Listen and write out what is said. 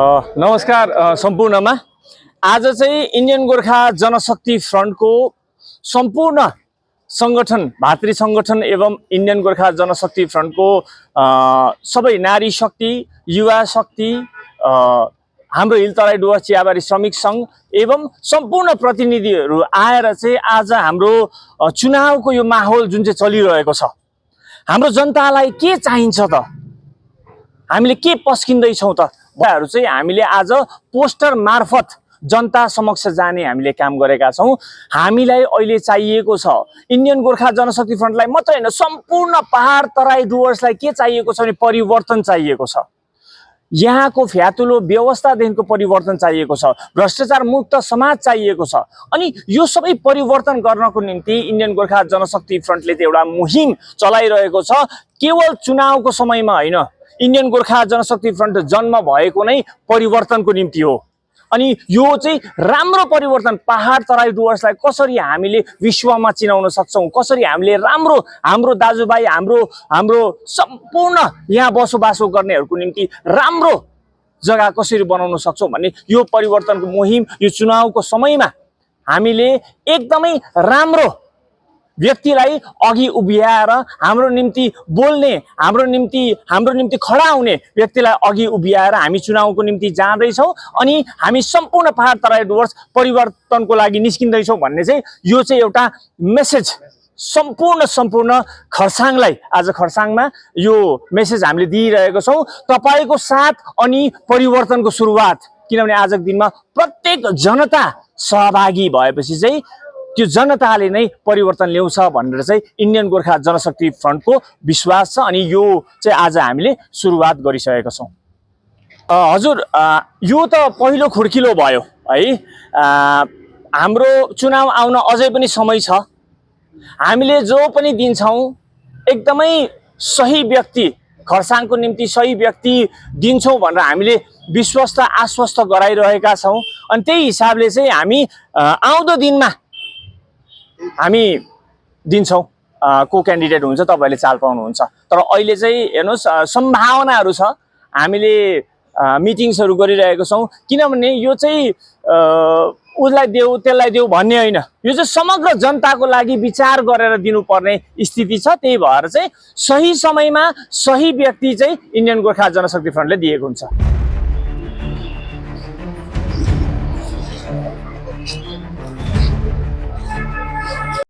नमस्कार सम्पूर्णमा आज चाहिँ इन्डियन गोर्खा जनशक्ति फ्रन्टको सम्पूर्ण संगठन भातृ संगठन एवं इन्डियन गोर्खा जनशक्ति फ्रन्टको सबै नारी शक्ति युवा शक्ति हाम्रो हिल तराई डुवर्स चियाबारी श्रमिक सङ्घ एवं सम्पूर्ण प्रतिनिधिहरू आएर चाहिँ आज हाम्रो चुनावको यो माहौल जुन चाहिँ चलिरहेको छ हाम्रो जनतालाई के चाहिन्छ त हामीले के पस्किँदैछौँ त हरू चाहिँ हामीले आज पोस्टर मार्फत जनता समक्ष जाने हामीले काम गरेका छौँ। हामीलाई अहिले चाहिएको छ इन्डियन गोर्खा जनशक्ति फ्रन्टलाई मात्रै हैन सम्पूर्ण पहाड तराई डुवर्सलाई के चाहिएको छ भने परिवर्तन चाहिएको छ। यहाँको फ्यातुलो व्यवस्थादेखिको परिवर्तन चाहिएको छ, भ्रष्टाचार मुक्त समाज चाहिएको छ। अनि यो सबै परिवर्तन गर्नको निम्ति इन्डियन गोर्खा जनशक्ति फ्रन्टले त एउटा मुहिम चलाइरहेको छ। केवल चुनावको समयमा हैन, इन्डियन गोर्खा जनशक्ति फ्रन्ट जन्म भएको नै परिवर्तनको निम्ति हो। अनि यो चाहिँ राम्रो परिवर्तन पहाड तराई डुवर्सलाई कसरी हामीले विश्वमा चिनाउन सक्छौं, कसरी हामीले राम्रो हाम्रो दाजुभाइ हाम्रो सम्पूर्ण यहाँ बसोबासो गर्नेहरूको निम्ति राम्रो जग्गा कसरी बनाउन सक्छौं भन्ने यो परिवर्तनको मुहिम यो चुनावको समयमा हामीले एकदमै राम्रो व्यक्तिलाई अघि उभियाएर हाम्रो निम्ति बोल्ने हाम्रो निम्ति खडा हुने व्यक्तिलाई अघि उभियाएर हामी चुनावको निम्ति जाँदैछौँ। अनि हामी सम्पूर्ण पहाड तराई डुवर्स परिवर्तनको लागि निस्किँदैछौँ भन्ने चाहिँ यो चाहिँ एउटा मेसेज सम्पूर्ण खरसाङलाई आज खरसाङमा यो मेसेज हामीले दिइरहेको छौँ। तपाईको साथ अनि परिवर्तनको सुरुवात, किनभने आजको दिनमा प्रत्येक जनता सहभागी भएपछि चाहिँ त्यो जनताले नै परिवर्तन ल्याउँछ भनेर चाहिँ इन्डियन गोर्खा जनशक्ति फ्रन्टको विश्वास छ। अनि यो चाहिँ आज हामीले सुरुवात गरिसकेका छौँ। हजुर, यो त पहिलो खुड्किलो भयो है। हाम्रो चुनाव आउन अझै पनि समय छ। हामीले जो पनि दिन्छौँ एकदमै सही व्यक्ति, खरसाङको निम्ति सही व्यक्ति दिन्छौँ भनेर हामीले विश्वस्त आश्वस्त गराइरहेका छौँ। अनि त्यही हिसाबले चाहिँ हामी आउँदो दिनमा हामी दिन्छौँ को क्यान्डिडेट हुन्छ तपाईले चाल पाउनुहुन्छ। तर अहिले चाहिँ हेर्नुहोस् सम्भावनाहरू छ। हामीले मिटिङ्सहरू गरिरहेको छौँ, किनभने यो चाहिँ उसलाई देऊ त्यसलाई देऊ भन्ने होइन, यो चाहिँ समग्र जनताको लागि विचार गरेर दिनुपर्ने स्थिति छ। त्यही भएर चाहिँ सही समयमा सही व्यक्ति चाहिँ इन्डियन गोर्खा जनशक्ति फ्रन्टले दिएको हुन्छ।